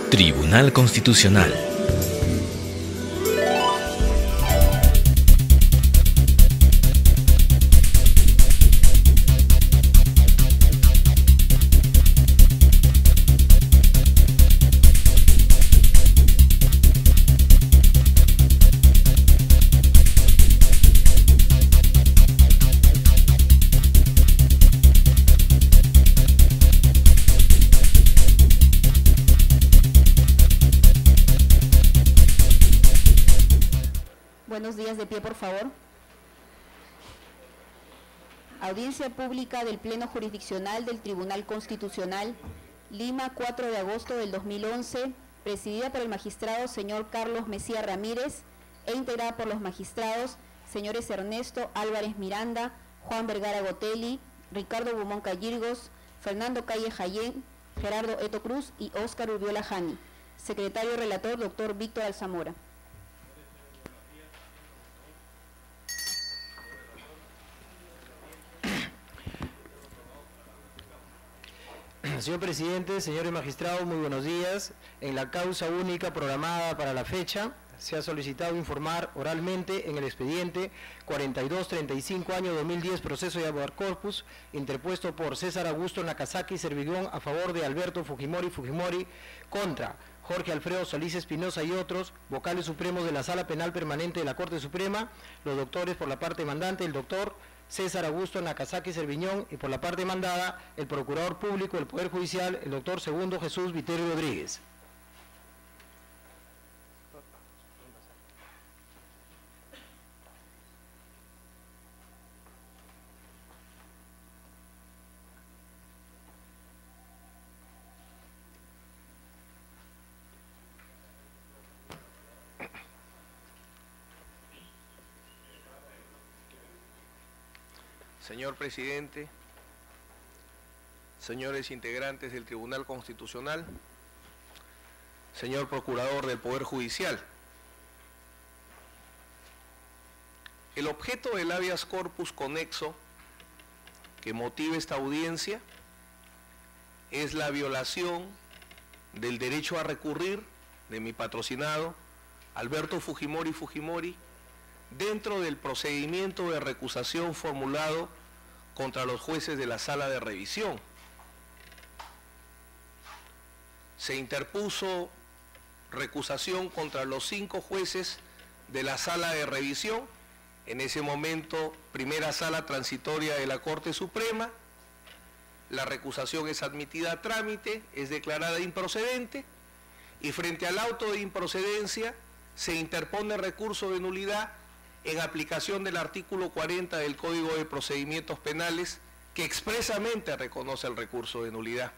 Tribunal Constitucional. Buenos días, de pie, por favor. Audiencia pública del Pleno Jurisdiccional del Tribunal Constitucional, Lima, 4 de agosto del 2011, presidida por el magistrado señor Carlos Mejía Ramírez e integrada por los magistrados señores Ernesto Álvarez Miranda, Juan Vergara Gotelli, Ricardo Bumón Cayirgos, Fernando Calle Jayén, Gerardo Eto Cruz y Óscar Urbiola Jani. Secretario relator, doctor Víctor Alzamora. Señor presidente, señores magistrados, muy buenos días. En la causa única programada para la fecha, se ha solicitado informar oralmente en el expediente 4235 año 2010, proceso de habeas corpus, interpuesto por César Augusto Nakazaki Servigón a favor de Alberto Fujimori contra Jorge Alfredo Solís Espinosa y otros, vocales supremos de la Sala Penal Permanente de la Corte Suprema, los doctores por la parte mandante, el doctor César Augusto Nakazaki Serviñón, y por la parte mandada, el Procurador Público del Poder Judicial, el doctor Segundo Jesús Viterio Rodríguez. Señor presidente, señores integrantes del Tribunal Constitucional, señor Procurador del Poder Judicial, el objeto del habeas corpus conexo que motiva esta audiencia es la violación del derecho a recurrir de mi patrocinado, Alberto Fujimori, dentro del procedimiento de recusación formulado contra los jueces de la Sala de Revisión. Se interpuso recusación contra los 5 jueces de la Sala de Revisión, en ese momento primera Sala Transitoria de la Corte Suprema. La recusación es admitida a trámite, es declarada improcedente, y frente al auto de improcedencia se interpone recurso de nulidad en aplicación del artículo 40 del Código de Procedimientos Penales, que expresamente reconoce el recurso de nulidad.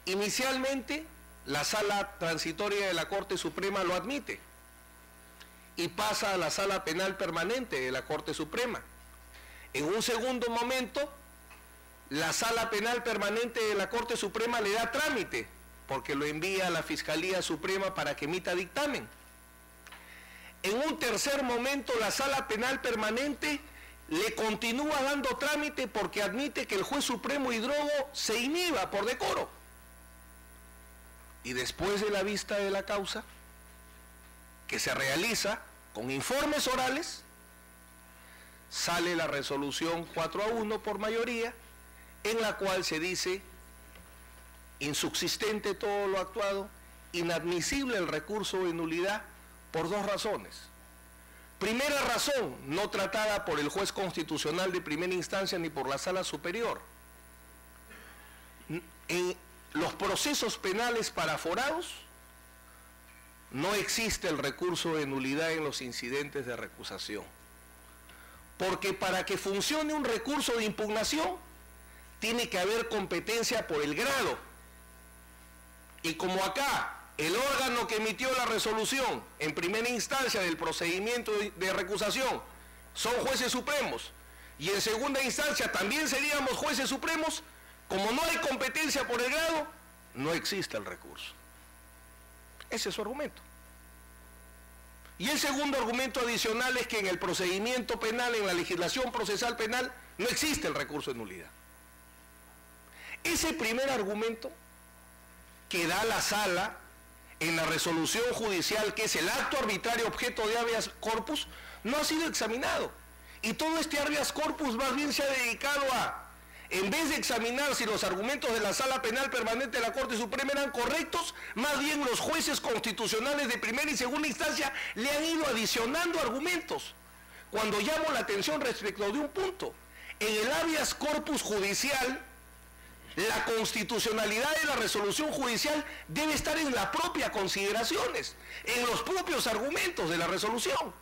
Inicialmente, la Sala Transitoria de la Corte Suprema lo admite y pasa a la Sala Penal Permanente de la Corte Suprema. En un segundo momento, la Sala Penal Permanente de la Corte Suprema le da trámite, porque lo envía a la Fiscalía Suprema para que emita dictamen. En un tercer momento, la Sala Penal Permanente le continúa dando trámite porque admite que el juez supremo Hidrogo se inhiba por decoro. Y después de la vista de la causa, que se realiza con informes orales, sale la resolución 4-1 por mayoría, en la cual se dice insubsistente todo lo actuado, inadmisible el recurso de nulidad, por 2 razones. Primera razón, no tratada por el juez constitucional de primera instancia ni por la Sala Superior. En los procesos penales para aforados no existe el recurso de nulidad en los incidentes de recusación. Porque para que funcione un recurso de impugnación, tiene que haber competencia por el grado. Y como acá, el órgano que emitió la resolución en primera instancia del procedimiento de recusación son jueces supremos, y en segunda instancia también seríamos jueces supremos, como no hay competencia por el grado, no existe el recurso. Ese es su argumento. Y el segundo argumento adicional es que en el procedimiento penal, en la legislación procesal penal, no existe el recurso de nulidad. Ese primer argumento que da la sala en la resolución judicial, que es el acto arbitrario objeto de habeas corpus, no ha sido examinado. Y todo este habeas corpus más bien se ha dedicado a, en vez de examinar si los argumentos de la Sala Penal Permanente de la Corte Suprema eran correctos, más bien los jueces constitucionales de primera y segunda instancia le han ido adicionando argumentos. Cuando llamo la atención respecto de un punto, en el habeas corpus judicial, la constitucionalidad de la resolución judicial debe estar en las propias consideraciones, en los propios argumentos de la resolución.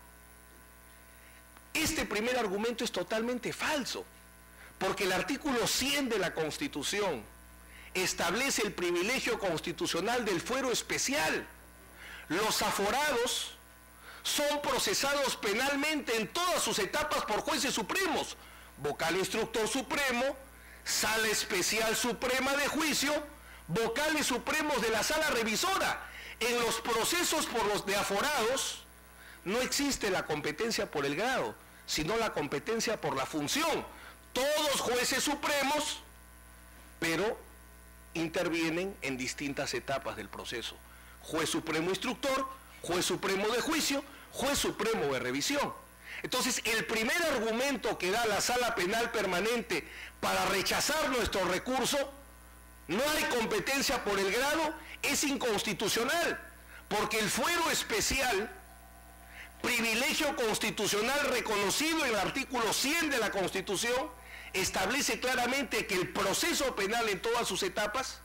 Este primer argumento es totalmente falso, porque el artículo 100 de la Constitución establece el privilegio constitucional del fuero especial. Los aforados son procesados penalmente en todas sus etapas por jueces supremos, vocal instructor supremo, Sala Especial Suprema de Juicio, vocales supremos de la Sala Revisora. En los procesos por los de aforados no existe la competencia por el grado, sino la competencia por la función. Todos jueces supremos, pero intervienen en distintas etapas del proceso. Juez supremo instructor, juez supremo de juicio, juez supremo de revisión. Entonces, el primer argumento que da la Sala Penal Permanente para rechazar nuestro recurso, no hay competencia por el grado, es inconstitucional, porque el fuero especial, privilegio constitucional reconocido en el artículo 100 de la Constitución, establece claramente que el proceso penal en todas sus etapas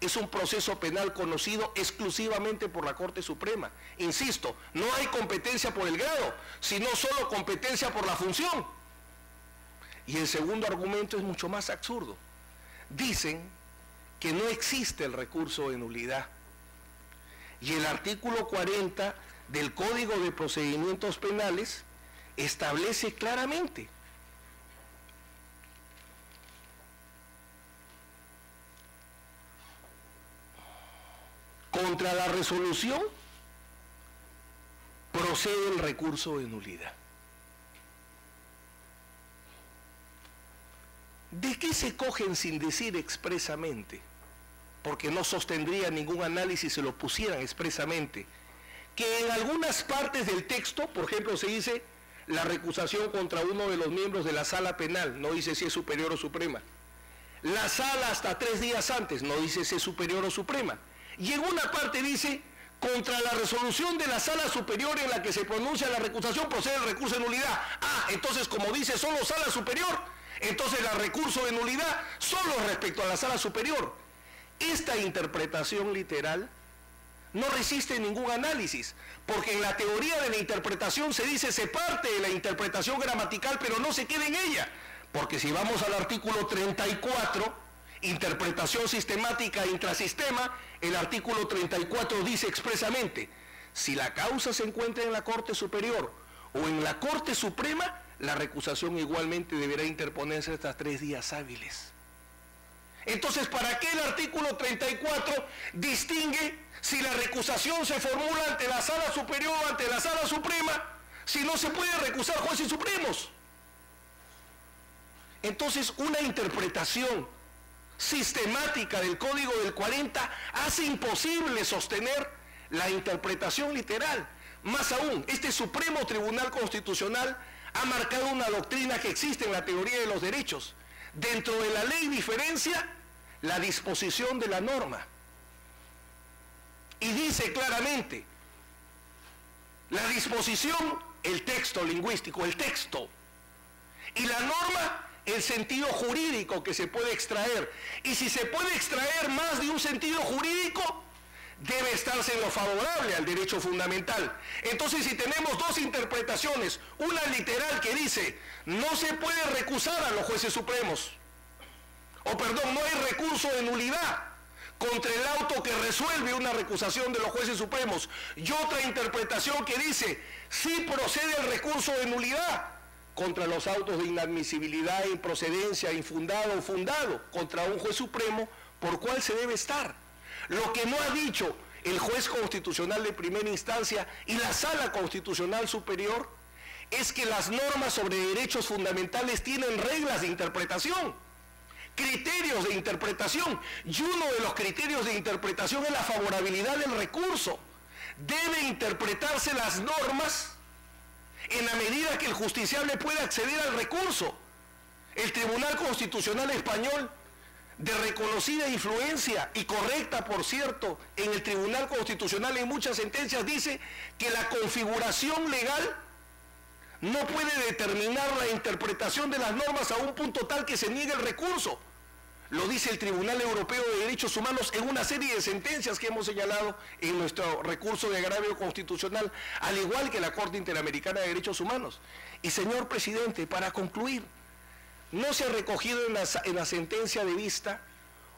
es un proceso penal conocido exclusivamente por la Corte Suprema. Insisto, no hay competencia por el grado, sino solo competencia por la función. Y el segundo argumento es mucho más absurdo. Dicen que no existe el recurso de nulidad. Y el artículo 40 del Código de Procedimientos Penales establece claramente contra la resolución procede el recurso de nulidad. ¿De qué se cogen sin decir expresamente? Porque no sostendría ningún análisis si lo pusieran expresamente. Que en algunas partes del texto, por ejemplo, se dice la recusación contra uno de los miembros de la Sala Penal, no dice si es superior o suprema. La Sala hasta 3 días antes, no dice si es superior o suprema. Y en una parte dice, contra la resolución de la Sala Superior en la que se pronuncia la recusación procede el recurso de nulidad. Ah, entonces como dice solo Sala Superior, entonces el recurso de nulidad solo respecto a la Sala Superior. Esta interpretación literal no resiste ningún análisis, porque en la teoría de la interpretación se dice se parte de la interpretación gramatical, pero no se queda en ella, porque si vamos al artículo 34, interpretación sistemática intrasistema, el artículo 34 dice expresamente, si la causa se encuentra en la Corte Superior o en la Corte Suprema, la recusación igualmente deberá interponerse hasta 3 días hábiles. Entonces, ¿para qué el artículo 34 distingue si la recusación se formula ante la Sala Superior o ante la Sala Suprema, si no se puede recusar jueces supremos? Entonces, una interpretación sistemática del Código del 40 hace imposible sostener la interpretación literal. Más aún, este Supremo Tribunal Constitucional ha marcado una doctrina que existe en la teoría de los derechos. Dentro de la ley diferencia la disposición de la norma. Y dice claramente, la disposición, el texto lingüístico, el texto, y la norma, el sentido jurídico que se puede extraer. Y si se puede extraer más de un sentido jurídico, debe estarse en lo favorable al derecho fundamental. Entonces, si tenemos dos interpretaciones, una literal que dice, no se puede recusar a los jueces supremos, o perdón, no hay recurso de nulidad contra el auto que resuelve una recusación de los jueces supremos, y otra interpretación que dice, sí procede el recurso de nulidad contra los autos de inadmisibilidad, improcedencia, infundado o fundado contra un juez supremo, ¿por cuál se debe estar? Lo que no ha dicho el juez constitucional de primera instancia y la Sala Constitucional Superior es que las normas sobre derechos fundamentales tienen reglas de interpretación, criterios criterios de interpretación, y uno de los criterios de interpretación es la favorabilidad del recurso. Debe interpretarse las normas en la medida que el justiciable pueda acceder al recurso. El Tribunal Constitucional Español, de reconocida influencia y correcta, por cierto, en el Tribunal Constitucional en muchas sentencias, dice que la configuración legal no puede determinar la interpretación de las normas a un punto tal que se niegue el recurso. Lo dice el Tribunal Europeo de Derechos Humanos en una serie de sentencias que hemos señalado en nuestro recurso de agravio constitucional, al igual que la Corte Interamericana de Derechos Humanos. Y, señor presidente, para concluir, no se ha recogido en la sentencia de vista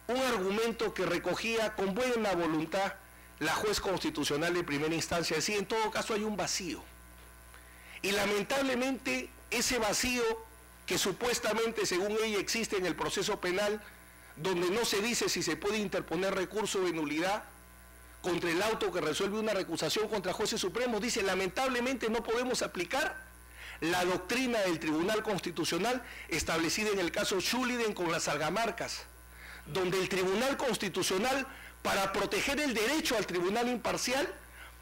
un argumento que recogía con buena voluntad la juez constitucional de primera instancia. Decía, en todo caso hay un vacío. Y lamentablemente ese vacío que supuestamente, según ella, existe en el proceso penal, donde no se dice si se puede interponer recurso de nulidad contra el auto que resuelve una recusación contra jueces supremos, dice, lamentablemente no podemos aplicar la doctrina del Tribunal Constitucional establecida en el caso Schuliden con las argamarcas, donde el Tribunal Constitucional, para proteger el derecho al tribunal imparcial,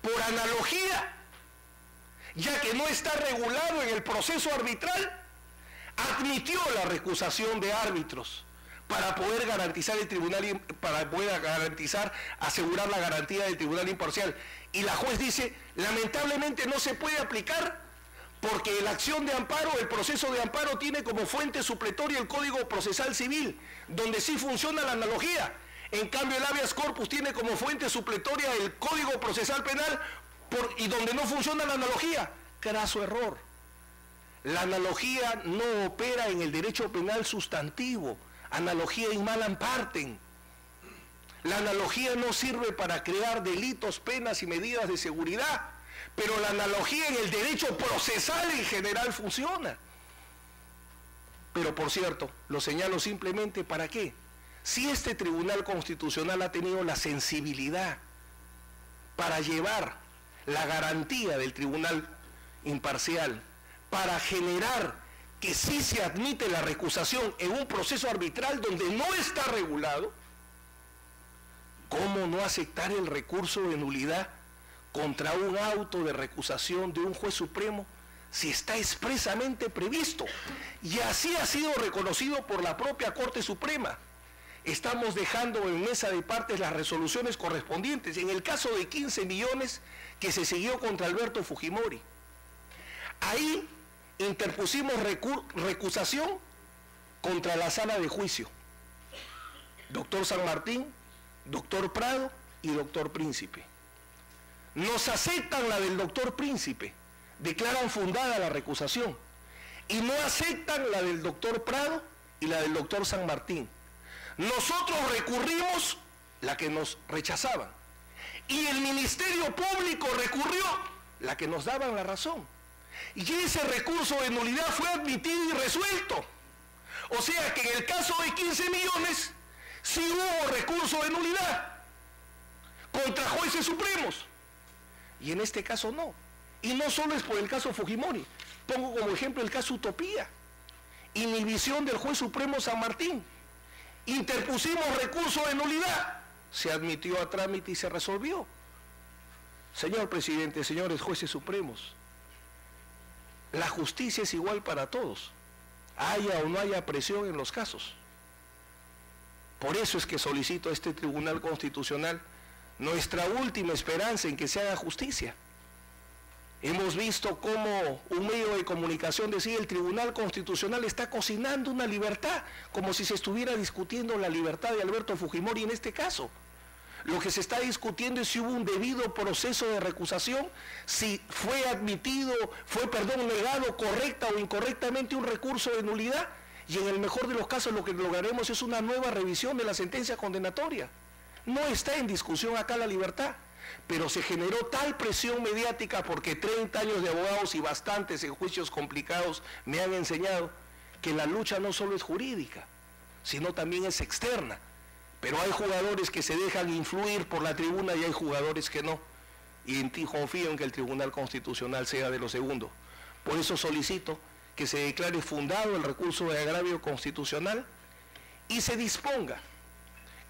por analogía, ya que no está regulado en el proceso arbitral, admitió la recusación de árbitros para poder garantizar el tribunal, para poder garantizar, asegurar la garantía del tribunal imparcial. Y la juez dice, lamentablemente no se puede aplicar porque la acción de amparo, el proceso de amparo tiene como fuente supletoria el Código Procesal Civil, donde sí funciona la analogía. En cambio, el habeas corpus tiene como fuente supletoria el Código Procesal Penal y donde no funciona la analogía. Craso error. La analogía no opera en el derecho penal sustantivo. Analogía in malam partem. La analogía no sirve para crear delitos, penas y medidas de seguridad, pero la analogía en el derecho procesal en general funciona. Pero por cierto, lo señalo simplemente ¿para qué? Si este Tribunal Constitucional ha tenido la sensibilidad para llevar la garantía del tribunal imparcial, para generar que sí se admite la recusación en un proceso arbitral donde no está regulado, ¿cómo no aceptar el recurso de nulidad contra un auto de recusación de un juez supremo si está expresamente previsto? Y así ha sido reconocido por la propia Corte Suprema. Estamos dejando en mesa de partes las resoluciones correspondientes. En el caso de 15 millones que se siguió contra Alberto Fujimori, ahí interpusimos recusación contra la sala de juicio. Doctor San Martín, doctor Prado y doctor Príncipe. Nos aceptan la del doctor Príncipe, declaran fundada la recusación, y no aceptan la del doctor Prado y la del doctor San Martín. Nosotros recurrimos la que nos rechazaban, y el Ministerio Público recurrió la que nos daban la razón. Y ese recurso de nulidad fue admitido y resuelto. O sea que en el caso de 15 millones, sí hubo recurso de nulidad contra jueces supremos. Y en este caso no. Y no solo es por el caso Fujimori. Pongo como ejemplo el caso Utopía. Inhibición del juez supremo San Martín. Interpusimos recurso de nulidad. Se admitió a trámite y se resolvió. Señor presidente, señores jueces supremos, la justicia es igual para todos, haya o no haya presión en los casos. Por eso es que solicito a este Tribunal Constitucional nuestra última esperanza en que se haga justicia. Hemos visto cómo un medio de comunicación decía el Tribunal Constitucional está cocinando una libertad, como si se estuviera discutiendo la libertad de Alberto Fujimori en este caso. Lo que se está discutiendo es si hubo un debido proceso de recusación, si fue admitido, negado correcta o incorrectamente un recurso de nulidad, y en el mejor de los casos lo que lograremos es una nueva revisión de la sentencia condenatoria. No está en discusión acá la libertad, pero se generó tal presión mediática porque 30 años de abogados y bastantes en juicios complicados me han enseñado que la lucha no solo es jurídica, sino también es externa. Pero hay jugadores que se dejan influir por la tribuna y hay jugadores que no. Y en ti confío en que el Tribunal Constitucional sea de lo segundo. Por eso solicito que se declare fundado el recurso de agravio constitucional y se disponga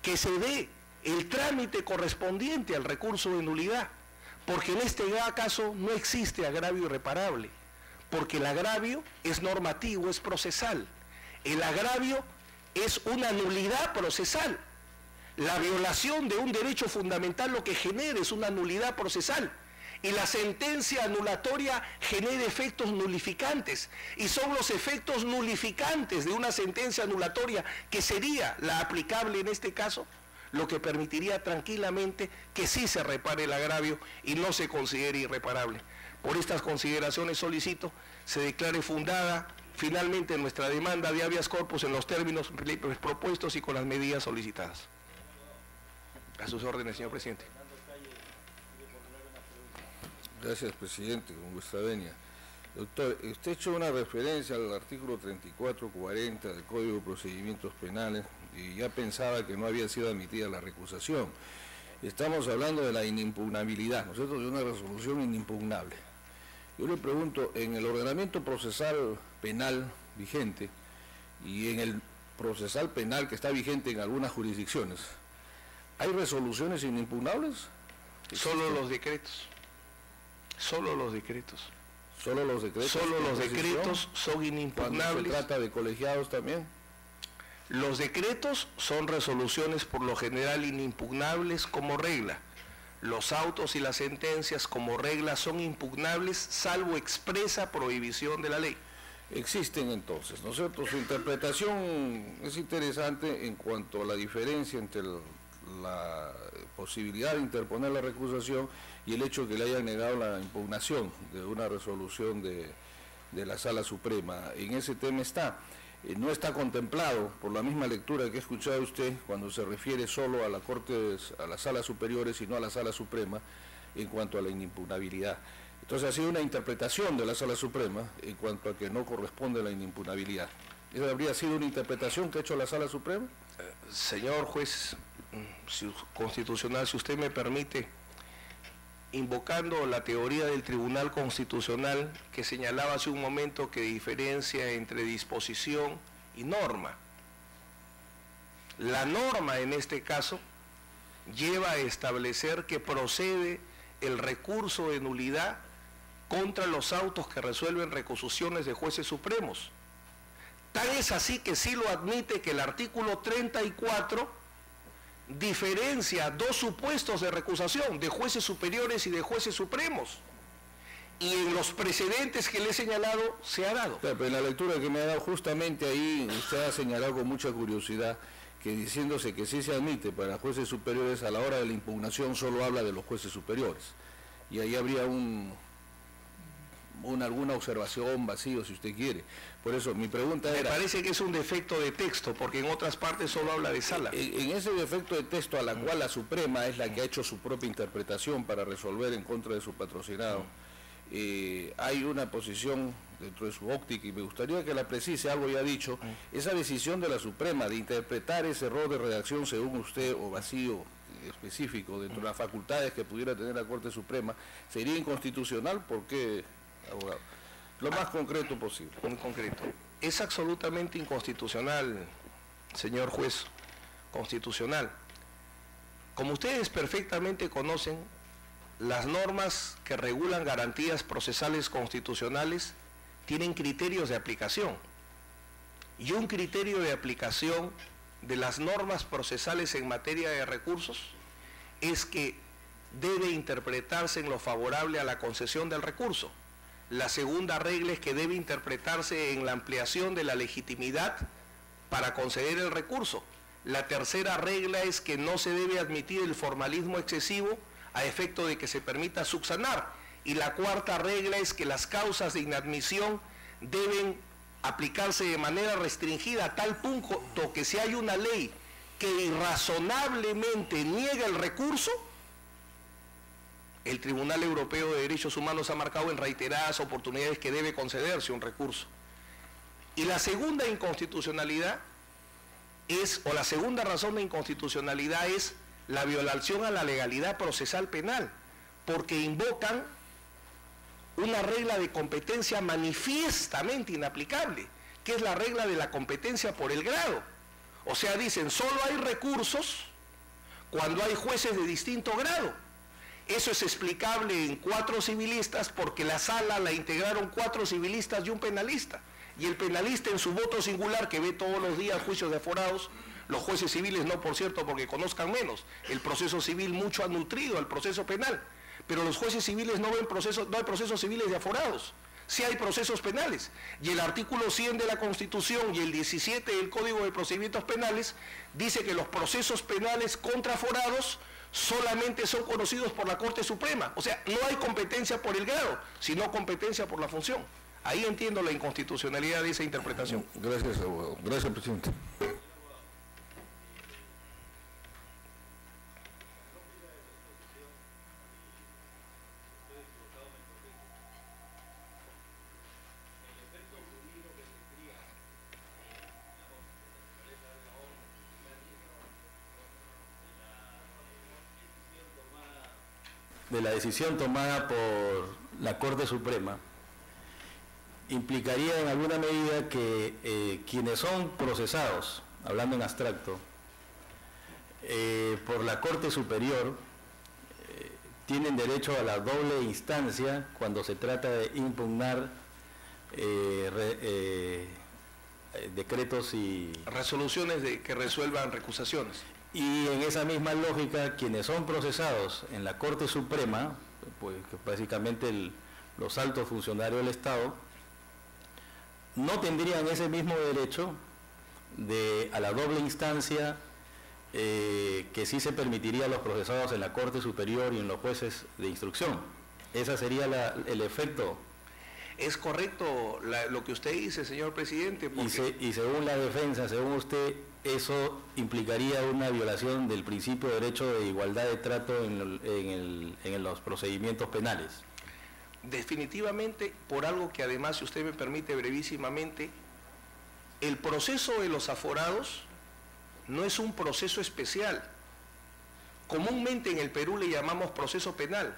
que se dé el trámite correspondiente al recurso de nulidad, porque en este caso no existe agravio irreparable, porque el agravio es normativo, es procesal. El agravio es una nulidad procesal. La violación de un derecho fundamental lo que genera es una nulidad procesal. Y la sentencia anulatoria genera efectos nulificantes. Y son los efectos nulificantes de una sentencia anulatoria, que sería la aplicable en este caso, lo que permitiría tranquilamente que sí se repare el agravio y no se considere irreparable. Por estas consideraciones solicito se declare fundada finalmente nuestra demanda de habeas corpus en los términos propuestos y con las medidas solicitadas. A sus órdenes, señor presidente. Gracias, presidente, con vuestra venia. Doctor, usted ha hecho una referencia al artículo 34-40 del Código de Procedimientos Penales y ya pensaba que no había sido admitida la recusación. Estamos hablando de la inimpugnabilidad, ¿no es cierto?, de una resolución inimpugnable. Yo le pregunto, en el ordenamiento procesal penal vigente y en el procesal penal que está vigente en algunas jurisdicciones, ¿hay resoluciones inimpugnables? Solo los decretos. Solo los decretos. ¿Solo los decretos? Solo los decretos son inimpugnables. ¿Cuando se trata de colegiados también? Los decretos son resoluciones por lo general inimpugnables como regla. Los autos y las sentencias como regla son impugnables salvo expresa prohibición de la ley. Existen entonces, ¿no es cierto? Su interpretación es interesante en cuanto a la diferencia entre la posibilidad de interponer la recusación y el hecho de que le hayan negado la impugnación de una resolución de la Sala Suprema. En ese tema está. No está contemplado, por la misma lectura que ha escuchado usted, cuando se refiere solo a a las salas superiores y no a la Sala Suprema, en cuanto a la inimpugnabilidad. Entonces ha sido una interpretación de la Sala Suprema en cuanto a que no corresponde la inimpugnabilidad. ¿Esa habría sido una interpretación que ha hecho la Sala Suprema? Señor juez constitucional, si usted me permite, invocando la teoría del Tribunal Constitucional que señalaba hace un momento que diferencia entre disposición y norma. La norma en este caso lleva a establecer que procede el recurso de nulidad contra los autos que resuelven recusaciones de jueces supremos. Tal es así que sí lo admite que el artículo 34 diferencia dos supuestos de recusación, de jueces superiores y de jueces supremos. Y en los precedentes que le he señalado se ha dado. Claro, pero en la lectura que me ha dado justamente ahí, usted ha señalado con mucha curiosidad que diciéndose que sí se admite para jueces superiores, a la hora de la impugnación solo habla de los jueces superiores. Y ahí habría alguna observación vacío, si usted quiere. Por eso mi pregunta era... Me parece que es un defecto de texto, porque en otras partes solo habla de sala. En ese defecto de texto, a la cual la Suprema es la que ha hecho su propia interpretación para resolver en contra de su patrocinado, hay una posición dentro de su óptica, y me gustaría que la precise, algo ya dicho, esa decisión de la Suprema de interpretar ese error de redacción según usted, o vacío específico dentro de las facultades que pudiera tener la Corte Suprema, ¿sería inconstitucional? ¿Por qué, abogado? Lo más concreto posible. Muy concreto. Es absolutamente inconstitucional, señor juez constitucional. Como ustedes perfectamente conocen, las normas que regulan garantías procesales constitucionales tienen criterios de aplicación. Y un criterio de aplicación de las normas procesales en materia de recursos es que debe interpretarse en lo favorable a la concesión del recurso. La segunda regla es que debe interpretarse en la ampliación de la legitimidad para conceder el recurso. La tercera regla es que no se debe admitir el formalismo excesivo a efecto de que se permita subsanar. Y la cuarta regla es que las causas de inadmisión deben aplicarse de manera restringida a tal punto que si hay una ley que irrazonablemente niega el recurso, el Tribunal Europeo de Derechos Humanos ha marcado en reiteradas oportunidades que debe concederse un recurso. Y la segunda inconstitucionalidad es, o la segunda razón de inconstitucionalidad es la violación a la legalidad procesal penal, porque invocan una regla de competencia manifiestamente inaplicable, que es la regla de la competencia por el grado. O sea, dicen, solo hay recursos cuando hay jueces de distinto grado. Eso es explicable en 4 civilistas porque la sala la integraron 4 civilistas y un penalista. Y el penalista en su voto singular, que ve todos los días juicios de aforados, los jueces civiles no, por cierto, porque conozcan menos. El proceso civil mucho ha nutrido al proceso penal. Pero los jueces civiles no ven procesos, no hay procesos civiles de aforados. Sí hay procesos penales, y el artículo 100 de la Constitución y el 17 del Código de Procedimientos Penales dice que los procesos penales contra aforados solamente son conocidos por la Corte Suprema. O sea, no hay competencia por el grado, sino competencia por la función. Ahí entiendo la inconstitucionalidad de esa interpretación. Gracias, abogado. Gracias, presidente. De la decisión tomada por la Corte Suprema implicaría en alguna medida que quienes son procesados, hablando en abstracto, por la Corte Superior, tienen derecho a la doble instancia cuando se trata de impugnar decretos y resoluciones que resuelvan recusaciones. Y en esa misma lógica, quienes son procesados en la Corte Suprema, pues que básicamente los altos funcionarios del Estado, no tendrían ese mismo derecho a la doble instancia que sí se permitiría a los procesados en la Corte Superior y en los jueces de instrucción. Ese sería el efecto. Es correcto lo que usted dice, señor presidente. Porque... Y según la defensa, según usted, eso implicaría una violación del principio de derecho de igualdad de trato en los procedimientos penales. Definitivamente, por algo que además, si usted me permite brevísimamente, el proceso de los aforados no es un proceso especial. Comúnmente en el Perú le llamamos proceso penal,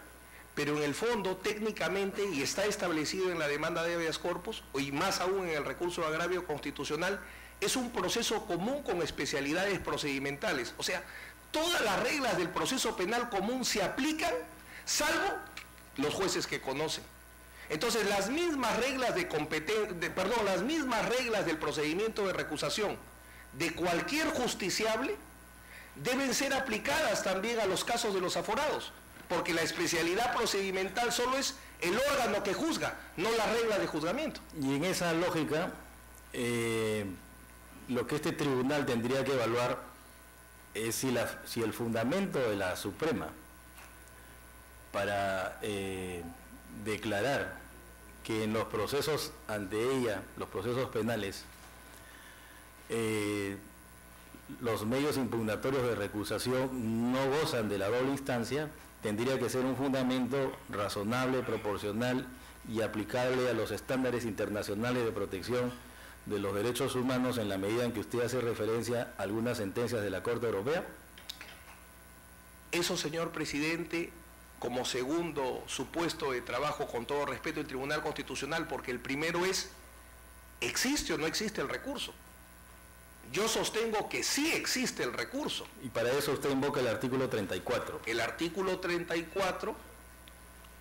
pero en el fondo, técnicamente, y está establecido en la demanda de habeas corpus, y más aún en el recurso de agravio constitucional, es un proceso común con especialidades procedimentales. O sea, todas las reglas del proceso penal común se aplican, salvo los jueces que conocen. Entonces, las mismas reglas las mismas reglas del procedimiento de recusación de cualquier justiciable deben ser aplicadas también a los casos de los aforados, porque la especialidad procedimental solo es el órgano que juzga, no la regla de juzgamiento. Y en esa lógica, lo que este tribunal tendría que evaluar es si el fundamento de la Suprema para declarar que en los procesos ante ella, los procesos penales, los medios impugnatorios de recusación no gozan de la doble instancia, tendría que ser un fundamento razonable, proporcional y aplicable a los estándares internacionales de protección de los derechos humanos en la medida en que usted hace referencia a algunas sentencias de la Corte Europea? Eso, señor presidente, como segundo supuesto de trabajo, con todo respeto, el Tribunal Constitucional, porque el primero es, ¿existe o no existe el recurso? Yo sostengo que sí existe el recurso. Y para eso usted invoca el artículo 34. El artículo 34,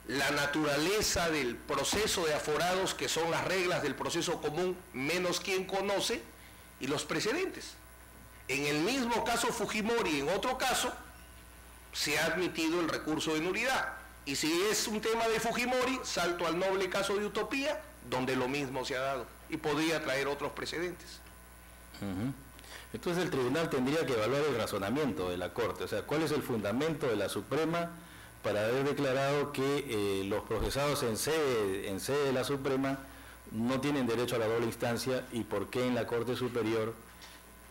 la naturaleza del proceso de aforados, que son las reglas del proceso común, menos quien conoce, y los precedentes. En el mismo caso Fujimori, en otro caso, se ha admitido el recurso de nulidad. Y si es un tema de Fujimori, salto al noble caso de Utopía, donde lo mismo se ha dado, y podría traer otros precedentes. Entonces el tribunal tendría que evaluar el razonamiento de la Corte, o sea, cuál es el fundamento de la Suprema para haber declarado que los procesados en sede de la Suprema no tienen derecho a la doble instancia, y por qué en la Corte Superior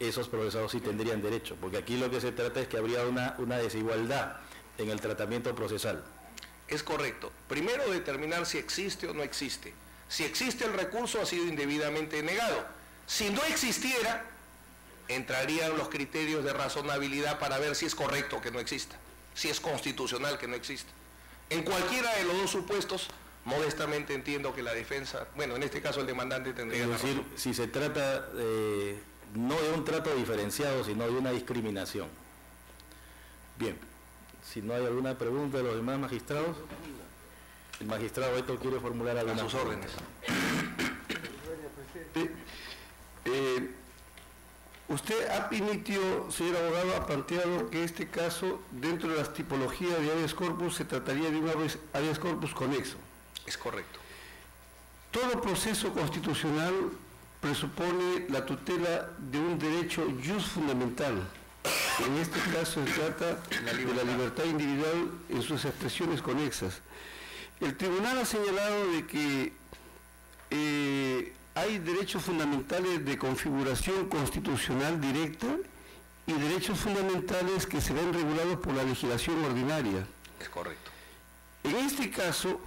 esos procesados sí tendrían derecho, porque aquí lo que se trata es que habría una desigualdad en el tratamiento procesal. Es correcto. Primero, determinar si existe o no existe. Si existe el recurso, ha sido indebidamente negado. Si no existiera, entrarían los criterios de razonabilidad para ver si es correcto que no exista, si es constitucional que no exista. En cualquiera de los dos supuestos, modestamente entiendo que la defensa, bueno, en este caso el demandante tendría la razón. Es decir, si se trata de no de un trato diferenciado, sino de una discriminación. Bien, si no hay alguna pregunta de los demás magistrados, el magistrado Héctor quiere formular algunas a sus órdenes. Usted ha permitido, señor abogado, ha planteado que este caso, dentro de las tipologías de habeas corpus, se trataría de un habeas corpus conexo. Es correcto. Todo proceso constitucional presupone la tutela de un derecho jus fundamental. En este caso se trata de la libertad individual en sus expresiones conexas. El tribunal ha señalado de que hay derechos fundamentales de configuración constitucional directa y derechos fundamentales que se ven regulados por la legislación ordinaria. Es correcto. En este caso,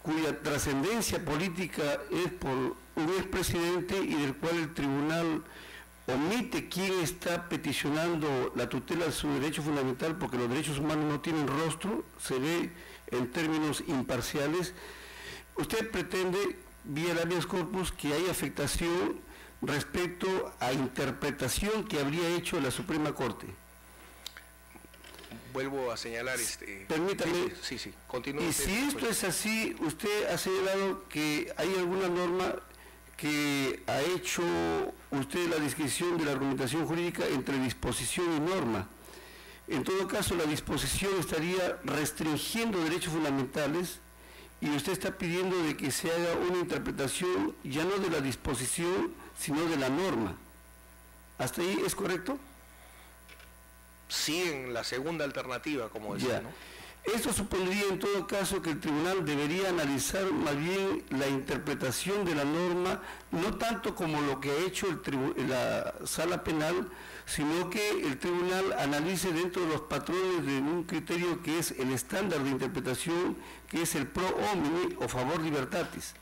cuya trascendencia política es por un expresidente y del cual el tribunal omite quién está peticionando la tutela de su derecho fundamental, porque los derechos humanos no tienen rostro, se ve en términos imparciales. Usted pretende, vía el habeas corpus, que hay afectación respecto a interpretación que habría hecho la Suprema Corte. Vuelvo a señalar Permítame. Sí, continúe. Y si esto es así, usted ha señalado que hay alguna norma que ha hecho usted la descripción de la argumentación jurídica entre disposición y norma. En todo caso, la disposición estaría restringiendo derechos fundamentales y usted está pidiendo de que se haga una interpretación ya no de la disposición, sino de la norma. ¿Hasta ahí es correcto? Sí, en la segunda alternativa, como decía, ¿no? Esto supondría en todo caso que el tribunal debería analizar más bien la interpretación de la norma, no tanto como lo que ha hecho la sala penal, sino que el tribunal analice dentro de los patrones de un criterio que es el estándar de interpretación, que es el pro homini o favor libertatis.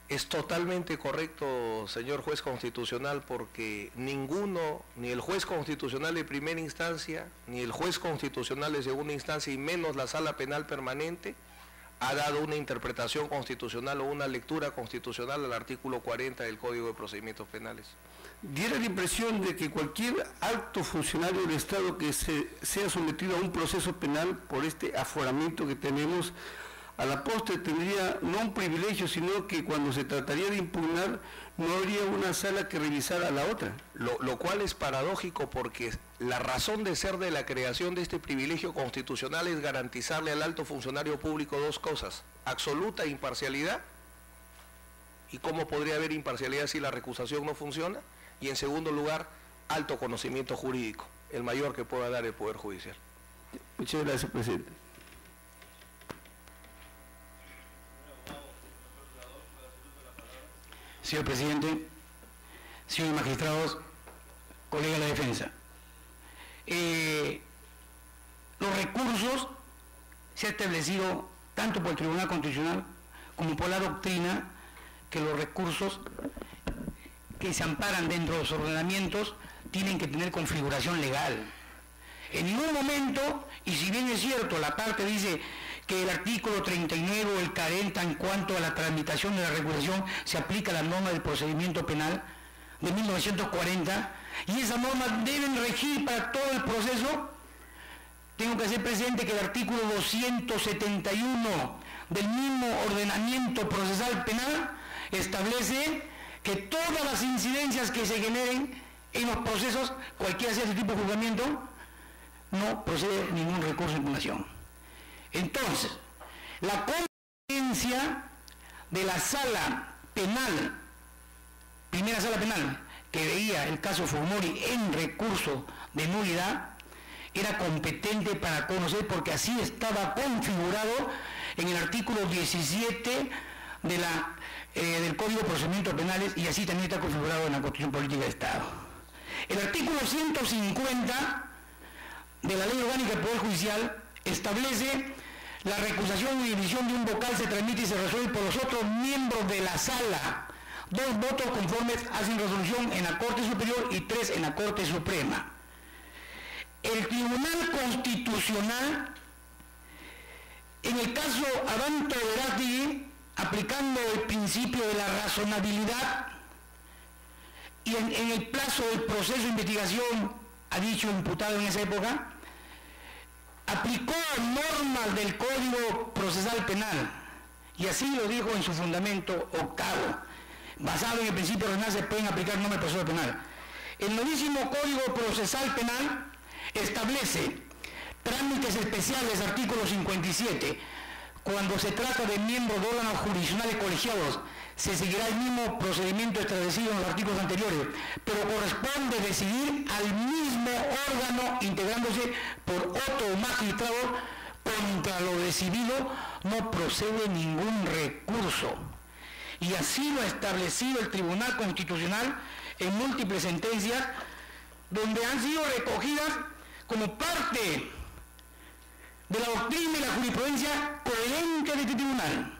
Es totalmente correcto, señor juez constitucional, porque ninguno, ni el juez constitucional de primera instancia, ni el juez constitucional de segunda instancia, y menos la sala penal permanente, ha dado una interpretación constitucional o una lectura constitucional al artículo 40 del Código de Procedimientos Penales. Diera la impresión de que cualquier alto funcionario del Estado que sea sometido a un proceso penal por este aforamiento que tenemos, a la postre tendría no un privilegio, sino que cuando se trataría de impugnar, no habría una sala que revisara a la otra. Lo cual es paradójico, porque la razón de ser de la creación de este privilegio constitucional es garantizarle al alto funcionario público dos cosas: absoluta imparcialidad, y cómo podría haber imparcialidad si la recusación no funciona, y en segundo lugar, alto conocimiento jurídico, el mayor que pueda dar el Poder Judicial. Muchas gracias, presidente. Señor presidente, señores magistrados, colega de la defensa, los recursos se ha establecido tanto por el Tribunal Constitucional como por la doctrina que los recursos que se amparan dentro de los ordenamientos tienen que tener configuración legal. En ningún momento, y si bien es cierto, la parte dice que el artículo 39 o el 40 en cuanto a la tramitación de la regulación se aplica a la norma del procedimiento penal de 1940 y esas normas deben regir para todo el proceso, tengo que hacer presente que el artículo 271 del mismo ordenamiento procesal penal establece que todas las incidencias que se generen en los procesos, cualquiera sea ese tipo de juzgamiento, no procede ningún recurso de impugnación. Entonces, la competencia de la sala penal, primera sala penal, que veía el caso Fujimori en recurso de nulidad, era competente para conocer, porque así estaba configurado en el artículo 17 del Código de Procedimientos Penales, y así también está configurado en la Constitución Política de Estado. El artículo 150 de la Ley Orgánica del Poder Judicial establece: la recusación y emisión de un vocal se transmite y se resuelve por los otros miembros de la sala. 2 votos conformes hacen resolución en la Corte Superior y 3 en la Corte Suprema. El Tribunal Constitucional, en el caso Abanto Verástegui, aplicando el principio de la razonabilidad, y en el plazo del proceso de investigación, ha dicho el imputado en esa época, aplicó normas del Código Procesal Penal, y así lo dijo en su fundamento octavo. Basado en el principio regional se pueden aplicar normas del proceso penal. El novísimo Código Procesal Penal establece trámites especiales, artículo 57. Cuando se trata de miembros de órganos jurisdiccionales colegiados, se seguirá el mismo procedimiento establecido en los artículos anteriores, pero corresponde decidir al mismo órgano integrándose por otro magistrado. Contra lo decidido no procede ningún recurso. Y así lo ha establecido el Tribunal Constitucional en múltiples sentencias, donde han sido recogidas como parte de la doctrina y la jurisprudencia coherente de este tribunal,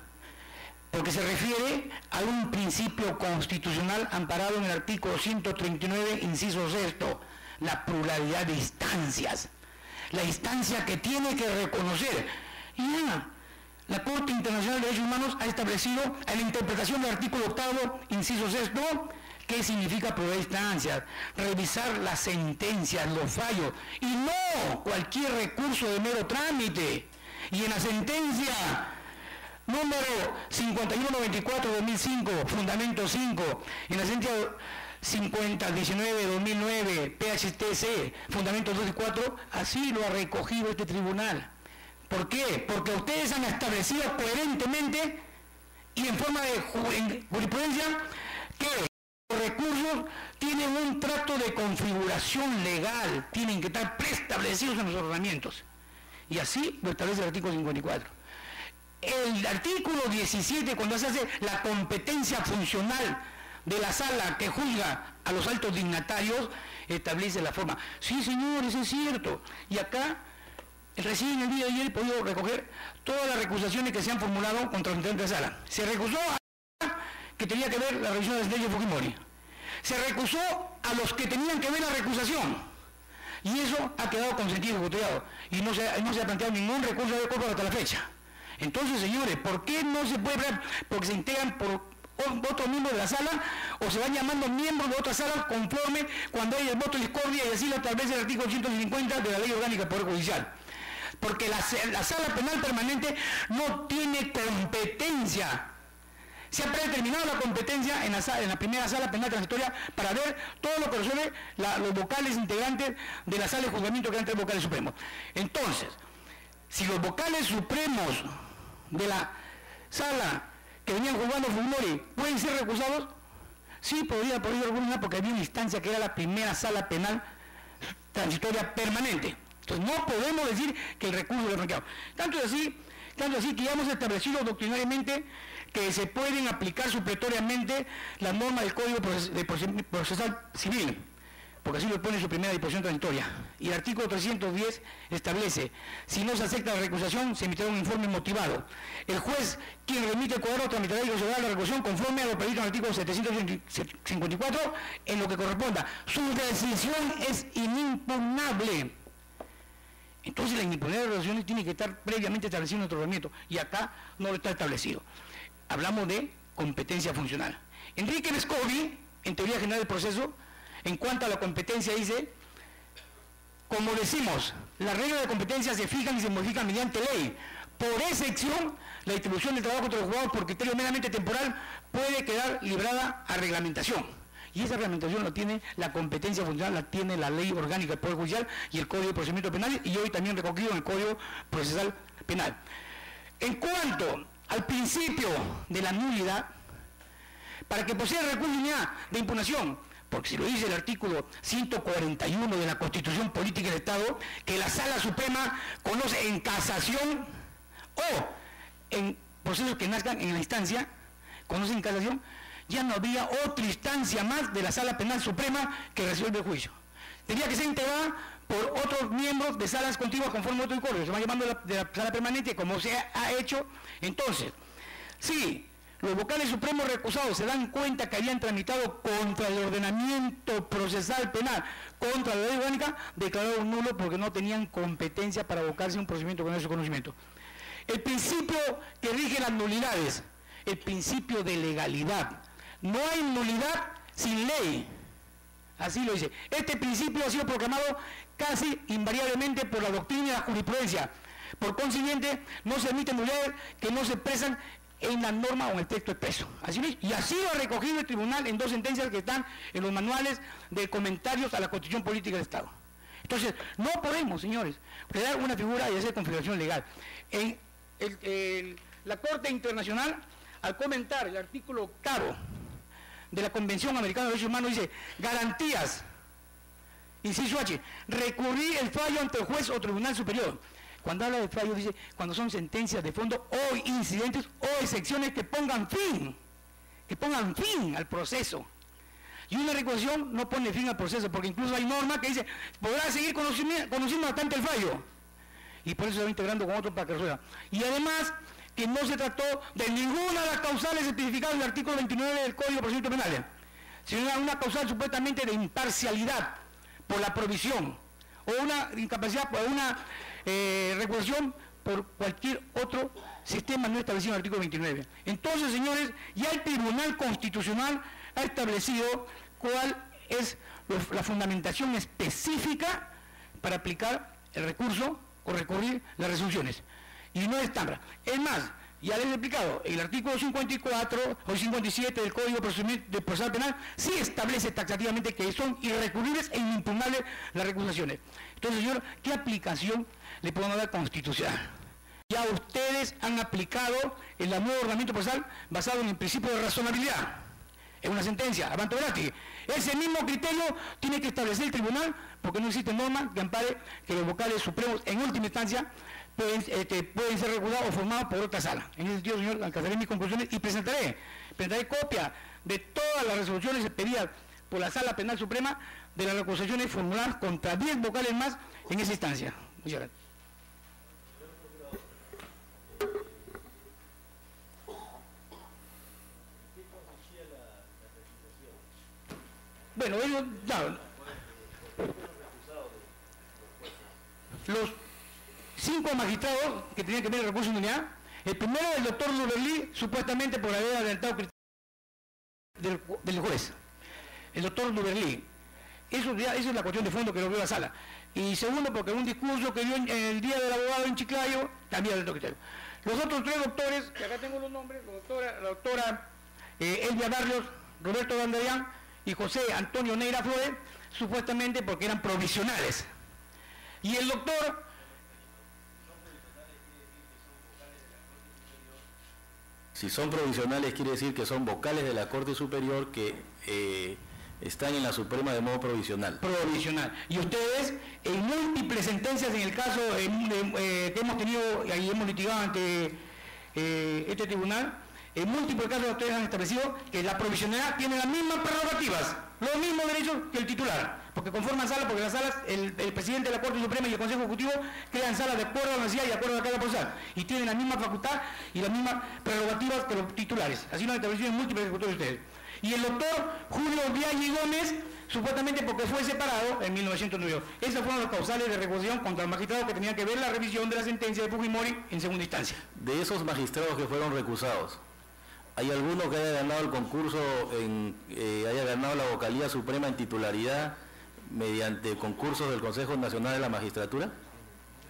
porque se refiere a un principio constitucional amparado en el artículo 139, inciso sexto, la pluralidad de instancias, la instancia que tiene que reconocer. Y la Corte Internacional de Derechos Humanos ha establecido en la interpretación del artículo octavo, inciso sexto, ¿qué significa pluralidad de instancias? Revisar las sentencias, los fallos, y no cualquier recurso de mero trámite. Y en la sentencia número 5194-2005, fundamento 5, en la sentencia 5019-2009, PHTC, fundamento 2 y 4, así lo ha recogido este tribunal. ¿Por qué? Porque ustedes han establecido coherentemente y en forma de jurisprudencia que los recursos tienen un trato de configuración legal, tienen que estar preestablecidos en los ordenamientos. Y así lo establece el artículo 54. El artículo 17, cuando se hace la competencia funcional de la sala que juzga a los altos dignatarios, establece la forma. Sí, señores, es cierto. Y acá, recién el día de ayer he podido recoger todas las recusaciones que se han formulado contra el integrante de la sala. Se recusó a que tenía que ver la revisión de la sentencia de Fujimori. Se recusó a los que tenían que ver la recusación. Y eso ha quedado consentido y votado. Y no se ha planteado ningún recurso de culpa hasta la fecha. Entonces, señores, ¿por qué no se puede ver? Porque se integran por otros miembros de la sala o se van llamando miembros de otras salas conforme cuando hay el voto de discordia, y así lo establece el artículo 150 de la Ley Orgánica del Poder Judicial. Porque la sala penal permanente no tiene competencia. Se ha predeterminado la competencia en la primera sala penal transitoria para ver todo lo que resuelve los vocales integrantes de la sala de juzgamiento, que eran 3 vocales supremos. Entonces, si los vocales supremos de la sala que venían juzgando Fujimori pueden ser recusados, sí podría alguna, porque había una instancia que era la primera sala penal transitoria permanente. Entonces no podemos decir que el recurso es franqueado. Tanto es así que ya hemos establecido doctrinariamente que se pueden aplicar supletoriamente las normas del Código Procesal Civil, porque así lo pone en su primera disposición transitoria. Y el artículo 310 establece, si no se acepta la recusación, se emitirá un informe motivado. El juez, quien remite el cuadro, tramitará y resolverá la recusación conforme a lo previsto en el artículo 754, en lo que corresponda. Su decisión es inimpugnable. Entonces la inimpugnidad de las resoluciones tiene que estar previamente establecida en nuestro ordenamiento, y acá no lo está establecido. Hablamos de competencia funcional. Enrique Vescovi, en Teoría General del Proceso, en cuanto a la competencia, dice, como decimos, las reglas de competencia se fijan y se modifican mediante ley. Por excepción, la distribución del trabajo entre los juzgados por criterio meramente temporal puede quedar librada a reglamentación. Y esa reglamentación la tiene la competencia funcional, la tiene la Ley Orgánica del Poder Judicial y el Código de Procedimiento Penal, y hoy también recogido en el Código Procesal Penal. En cuanto al principio de la nulidad, para que posea recurso de impugnación, porque si lo dice el artículo 141 de la Constitución Política del Estado, que la Sala Suprema conoce en casación o en procesos que nazcan en la instancia, conoce en casación, ya no habría otra instancia más de la Sala Penal Suprema que resuelve el juicio. Tendría que ser integrada por otros miembros de salas contiguas conforme a otro código, se va llamando de la sala permanente, como se ha hecho. Entonces, sí, los vocales supremos recusados se dan cuenta que habían tramitado contra el ordenamiento procesal penal, contra la ley orgánica, declararon nulo porque no tenían competencia para abocarse a un procedimiento con ese conocimiento. El principio que rige las nulidades, el principio de legalidad. No hay nulidad sin ley. Así lo dice. Este principio ha sido proclamado casi invariablemente por la doctrina y la jurisprudencia. Por consiguiente, no se admiten nulidades que no se expresan en la norma o en el texto expreso. Así lo dice. Y así lo ha recogido el tribunal en 2 sentencias que están en los manuales de comentarios a la Constitución Política del Estado. Entonces, no podemos, señores, crear una figura y hacer configuración legal. En la Corte Internacional, al comentar el artículo 8º de la Convención Americana de Derechos Humanos, dice, garantías, inciso H, recurrir el fallo ante el juez o tribunal superior. Cuando habla de fallo, dice, cuando son sentencias de fondo o incidentes o excepciones que pongan fin al proceso. Y una recusación no pone fin al proceso, porque incluso hay norma que dice, podrá seguir conociendo bastante el fallo. Y por eso se va integrando con otro para que resuelva. Y además, que no se trató de ninguna de las causales especificadas en el artículo 29 del Código de Procedimientos Penales, sino una causal supuestamente de imparcialidad por la provisión, o una incapacidad por una recusación por cualquier otro sistema no establecido en el artículo 29. Entonces, señores, ya el Tribunal Constitucional ha establecido cuál es la fundamentación específica para aplicar el recurso o recurrir las resoluciones. Y no es tan raro. Es más, ya les he explicado, el artículo 54 o 57 del Código Procesal Penal sí establece taxativamente que son irrecurribles e inimpugnables las recusaciones. Entonces, señor, ¿qué aplicación le podemos dar constitucional? Ya ustedes han aplicado el nuevo ordenamiento procesal basado en el principio de razonabilidad. Es una sentencia, Abanto Verástegui. Ese mismo criterio tiene que establecer el tribunal, porque no existe norma que ampare que los vocales supremos en última instancia pueden ser recusados o formados por otra sala. En ese sentido, señor, alcanzaré mis conclusiones y presentaré copia de todas las resoluciones expedidas por la Sala Penal Suprema de las recusaciones formuladas contra 10 vocales más en esa instancia. Muchas gracias. Bueno, ellos ya, los 5 magistrados que tenían que ver el recurso de unidad, el primero el doctor Duberlí, supuestamente por haber adelantado del juez, el doctor Duberlí. Eso es la cuestión de fondo que lo vio la sala. Y segundo, porque un discurso que dio en el Día del Abogado en Chiclayo, también del criterio. Los otros 3 doctores, que acá tengo los nombres, la doctora Elvia Barrios, Roberto Dandarián y José Antonio Neira Flores, supuestamente porque eran provisionales. Y el doctor... Si son provisionales, quiere decir que son vocales de la Corte Superior que están en la Suprema de modo provisional. Provisional. Y ustedes, en múltiples sentencias, en el caso que hemos tenido y hemos litigado ante este tribunal, en múltiples casos ustedes han establecido que la provisionalidad tiene las mismas prerrogativas, los mismos derechos que el titular, porque conforman salas, porque las salas, el presidente de la Corte Suprema y el Consejo Ejecutivo crean salas de acuerdo a la necesidad y de acuerdo a la carga procesal, y tienen la misma facultad y las mismas prerrogativas que los titulares. Así lo han establecido en múltiples ejecutorios ustedes. Y el doctor Julio Viaggi Gómez, supuestamente porque fue separado en 1909. Esas fueron las causales de recusación contra el magistrado que tenían que ver la revisión de la sentencia de Fujimori en segunda instancia. De esos magistrados que fueron recusados, ¿hay alguno que haya ganado el concurso, haya ganado la vocalía suprema en titularidad mediante concursos del Consejo Nacional de la Magistratura?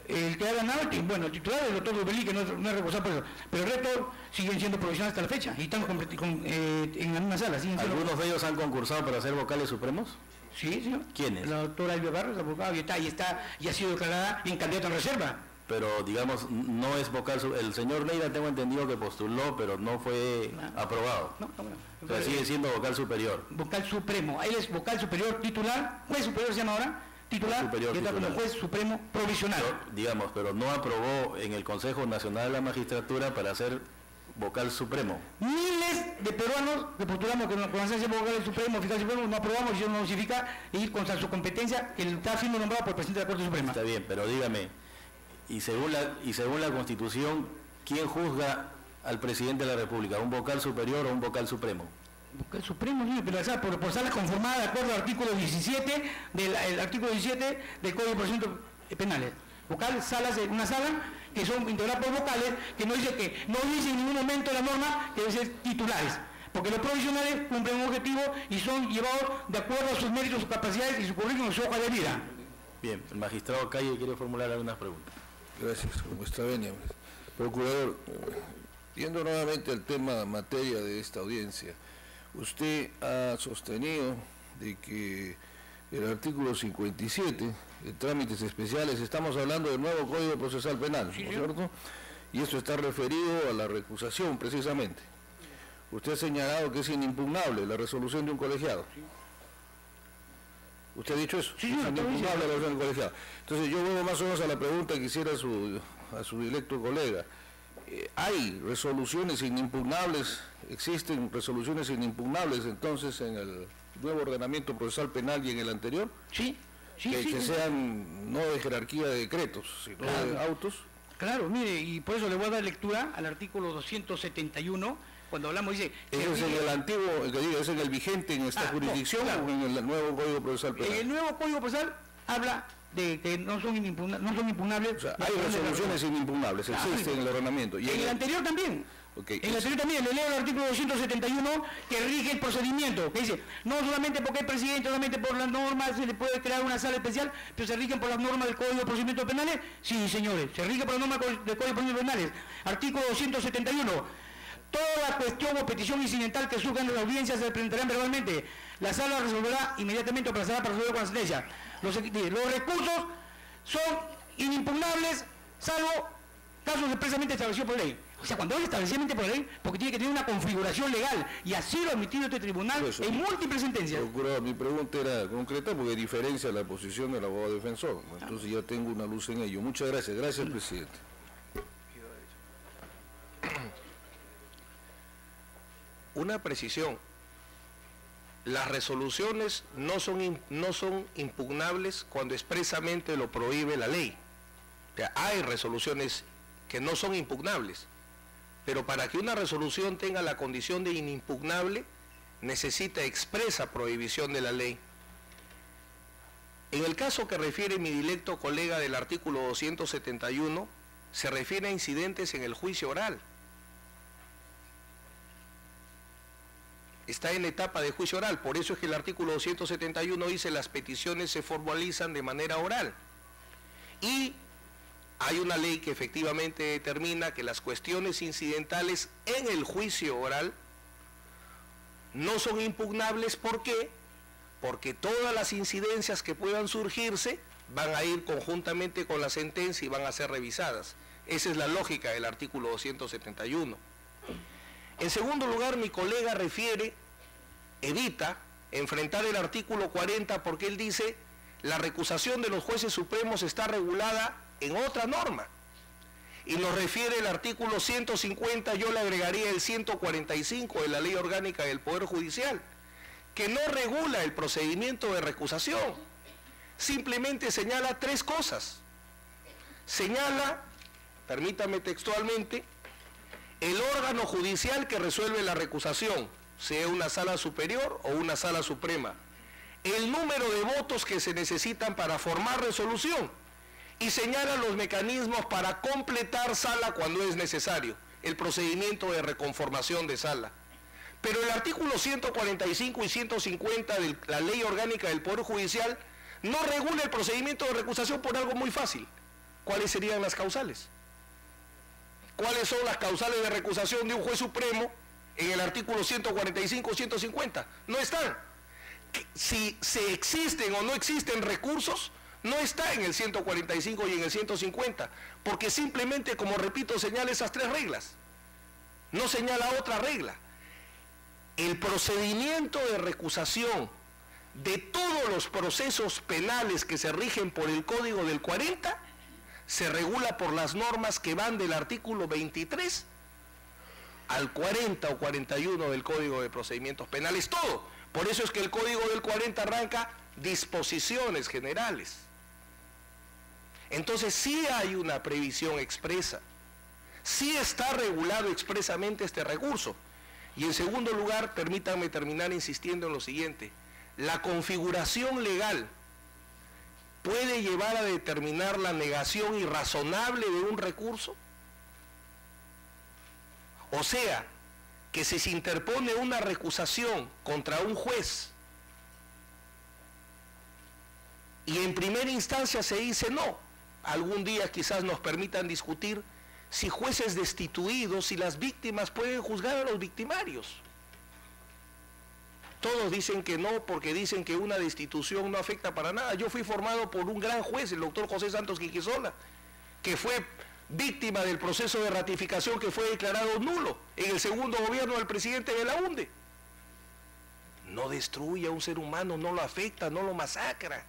El que ha ganado, bueno, el titular es el doctor Duberlí, que no es recusado por eso, pero el resto siguen siendo provisionales hasta la fecha y están en la misma sala. ¿Algunos de ellos han concursado para ser vocales supremos? Sí, señor. ¿Quiénes? La doctora Elvia Barrios, abogada, y ha sido declarada en candidato en reserva. Pero, digamos, no es vocal, el señor Neira tengo entendido que postuló, pero no fue aprobado. No. O sea, sigue siendo vocal superior. Vocal supremo, él es vocal superior titular, juez superior se llama ahora, titular, superior, y está como juez supremo provisional. Pero no aprobó en el Consejo Nacional de la Magistratura para ser vocal supremo. Miles de peruanos que postulamos con la licencia de vocal supremo, fiscal supremo, no aprobamos y eso no significa ir contra su competencia, que está siendo nombrado por el presidente de la Corte Suprema. Está bien, pero dígame, y según la Constitución, ¿quién juzga al presidente de la República? ¿Un vocal superior o un vocal supremo? Vocal supremo, sí, pero por salas conformadas de acuerdo al artículo 17 del Código de Procedimientos Penales. Vocal, una sala que son integradas por vocales, que no dice en ningún momento la norma que deben ser titulares. porque los profesionales cumplen un objetivo y son llevados de acuerdo a sus méritos, sus capacidades y su currículum y su hoja de vida. Bien, el magistrado Calle quiere formular algunas preguntas. Gracias, con vuestra venia. Procurador, yendo nuevamente al tema materia de esta audiencia, usted ha sostenido de que el artículo 57, de trámites especiales, estamos hablando del nuevo Código Procesal Penal, ¿no es cierto? Y esto está referido a la recusación, precisamente. Usted ha señalado que es inimpugnable la resolución de un colegiado. ¿Usted ha dicho eso? Sí, es inimpugnable la resolución de un colegiado. Entonces yo vuelvo más o menos a la pregunta que hiciera a su directo colega. ¿Hay resoluciones inimpugnables? ¿Existen resoluciones inimpugnables entonces en el nuevo ordenamiento procesal penal y en el anterior? Sí, sí, que sean no de jerarquía de decretos, sino de autos. Claro, mire, y por eso le voy a dar lectura al artículo 271, cuando hablamos, dice... ¿Ese es en el antiguo, el que digo, es en el vigente en esta jurisdicción, no, claro, o en el nuevo Código Procesal Penal? En el nuevo Código Procesal habla de que no son impugnables. O sea, hay resoluciones inimpugnables, existen en el ordenamiento. Y en el anterior también. Okay. En el anterior también, le leo el artículo 271 que rige el procedimiento, que dice, no solamente porque el presidente, solamente por las normas se le puede crear una sala especial, pero se rigen por las normas del Código de Procedimientos Penales. Sí, señores, se rige por las normas del Código de Procedimientos Penales. Artículo 271. Toda cuestión o petición incidental que surja en las audiencias se presentarán verbalmente. La sala resolverá inmediatamente o pasará para resolver con la sentencia. Los recursos son inimpugnables, salvo casos expresamente establecidos por ley. O sea, cuando es establecidamente por ley, porque tiene que tener una configuración legal, y así lo ha admitido este tribunal en múltiples sentencias. Procurador, mi pregunta era concreta porque diferencia la posición del abogado defensor. Entonces ya tengo una luz en ello. Muchas gracias. Gracias, presidente. Una precisión. Las resoluciones no son impugnables cuando expresamente lo prohíbe la ley. O sea, hay resoluciones que no son impugnables, pero para que una resolución tenga la condición de inimpugnable, necesita expresa prohibición de la ley. En el caso que refiere mi directo colega del artículo 271, se refiere a incidentes en el juicio oral. Está en etapa de juicio oral, por eso es que el artículo 271 dice las peticiones se formalizan de manera oral. Y hay una ley que efectivamente determina que las cuestiones incidentales en el juicio oral no son impugnables. ¿Por qué? Porque todas las incidencias que puedan surgirse van a ir conjuntamente con la sentencia y van a ser revisadas. Esa es la lógica del artículo 271. En segundo lugar, mi colega evita enfrentar el artículo 40 porque él dice la recusación de los jueces supremos está regulada en otra norma. Y nos refiere el artículo 150, yo le agregaría el 145 de la Ley Orgánica del Poder Judicial, que no regula el procedimiento de recusación, simplemente señala tres cosas. Señala, permítame textualmente, el órgano judicial que resuelve la recusación, sea una sala superior o una sala suprema, el número de votos que se necesitan para formar resolución, y señala los mecanismos para completar sala cuando es necesario, el procedimiento de reconformación de sala. Pero el artículo 145 y 150 de la Ley Orgánica del Poder Judicial no regula el procedimiento de recusación por algo muy fácil. ¿Cuáles serían las causales? ¿Cuáles son las causales de recusación de un juez supremo en el artículo 145 o 150? No están. Si existen o no existen recursos, no está en el 145 y en el 150, porque simplemente, como repito, señala esas tres reglas. No señala otra regla. El procedimiento de recusación de todos los procesos penales que se rigen por el Código del 40 se regula por las normas que van del artículo 23 al 40 o 41 del Código de Procedimientos Penales, todo. Por eso es que el Código del 40 arranca disposiciones generales. Entonces sí hay una previsión expresa, sí está regulado expresamente este recurso. Y en segundo lugar, permítanme terminar insistiendo en lo siguiente: la configuración legal puede llevar a determinar la negación irrazonable de un recurso. O sea, que si se interpone una recusación contra un juez y en primera instancia se dice no, algún día quizás nos permitan discutir si jueces destituidos, si las víctimas pueden juzgar a los victimarios. Todos dicen que no, porque dicen que una destitución no afecta para nada. Yo fui formado por un gran juez, el doctor José Santos Quiquisola, que fue víctima del proceso de ratificación que fue declarado nulo en el segundo gobierno del presidente Belaúnde. No destruye a un ser humano, no lo afecta, no lo masacra.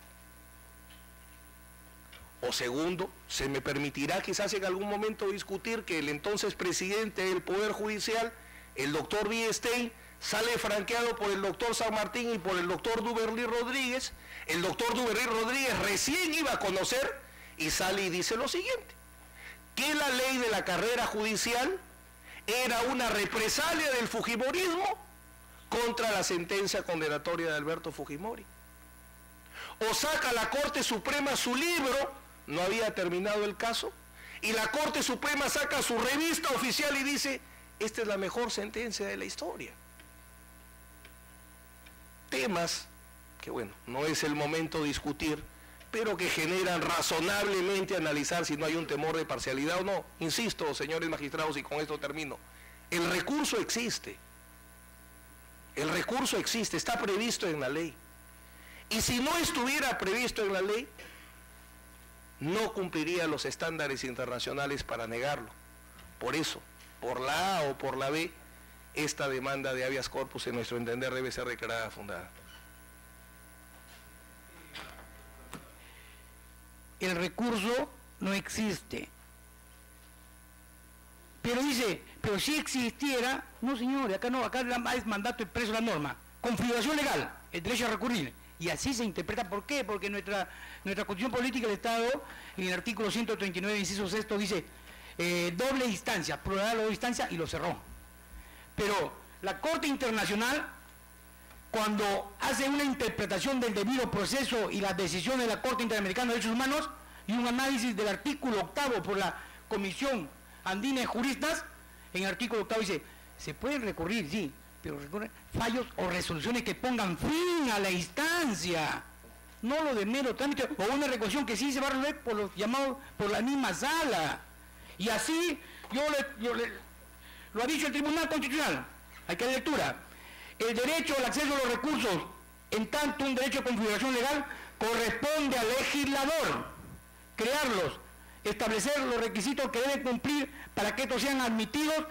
O segundo, se me permitirá quizás en algún momento discutir que el entonces presidente del Poder Judicial, el doctor Villestein, sale franqueado por el doctor San Martín y por el doctor Duberly Rodríguez. El doctor Duberly Rodríguez recién iba a conocer y sale y dice lo siguiente: que la ley de la carrera judicial era una represalia del fujimorismo contra la sentencia condenatoria de Alberto Fujimori. O saca la Corte Suprema su libro, no había terminado el caso, y la Corte Suprema saca su revista oficial y dice, esta es la mejor sentencia de la historia. Temas que, bueno, no es el momento de discutir, pero que generan razonablemente analizar si no hay un temor de parcialidad o no. Insisto, señores magistrados, y con esto termino, el recurso existe. El recurso existe, está previsto en la ley. Y si no estuviera previsto en la ley, no cumpliría los estándares internacionales para negarlo. Por eso, por la A o por la B, esta demanda de habeas corpus, en nuestro entender, debe ser declarada fundada. El recurso no existe. Pero dice, pero si existiera, no señores, acá no, acá es mandato expreso de la norma. Configuración legal, el derecho a recurrir. Y así se interpreta. ¿Por qué? Porque nuestra Constitución Política del Estado, en el artículo 139, inciso 6, dice doble instancia, plural doble instancia, y lo cerró. Pero la Corte Internacional, cuando hace una interpretación del debido proceso y las decisiones de la Corte Interamericana de Derechos Humanos y un análisis del artículo 8 por la Comisión Andina de Juristas, en el artículo 8 dice, se pueden recurrir, sí, pero recurren fallos o resoluciones que pongan fin a la instancia, no lo de mero trámite, o una recusación que sí se va a resolver por los llamados por la misma sala. Y así, lo ha dicho el Tribunal Constitucional, hay que dar lectura. El derecho al acceso a los recursos, en tanto un derecho de configuración legal, corresponde al legislador crearlos, establecer los requisitos que deben cumplir para que estos sean admitidos,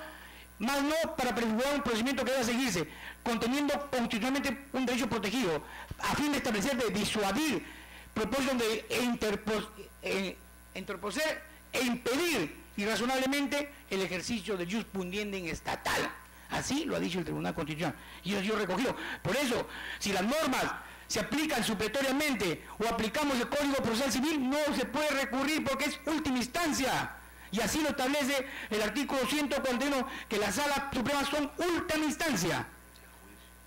más no para prefigurar un procedimiento que deba seguirse, conteniendo constitucionalmente un derecho protegido, a fin de establecer, de disuadir, propósito de interposer e impedir irrazonablemente el ejercicio del jus puniendi estatal. Así lo ha dicho el Tribunal Constitucional, y eso ha sido recogido. Por eso, si las normas se aplican supletoriamente o aplicamos el Código Procesal Civil, no se puede recurrir porque es última instancia. Y así lo establece el artículo 141, que las salas supremas son última instancia.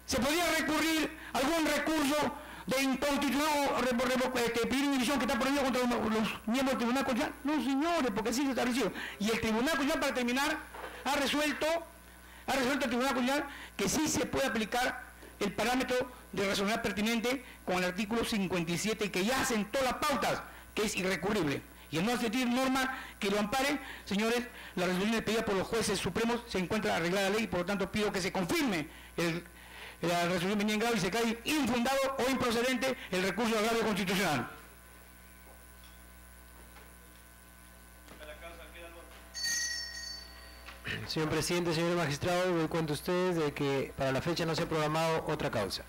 ¿Se podría recurrir algún recurso de inconstitucional o pedir inhibición que está prohibido contra los miembros del Tribunal Constitucional? No, señores, porque así se estableció. Y el Tribunal Constitucional, para terminar, ha resuelto el Tribunal Constitucional que sí se puede aplicar el parámetro de razonabilidad pertinente con el artículo 57, y que ya sentó las pautas, que es irrecurrible. Y al no existir norma que lo ampare, señores, la resolución pedida por los jueces supremos se encuentra arreglada la ley, y por lo tanto pido que se confirme la resolución venida en grado y se cae infundado o improcedente el recurso de agravio constitucional. Señor presidente, señores magistrados, doy cuenta a ustedes de que para la fecha no se ha programado otra causa.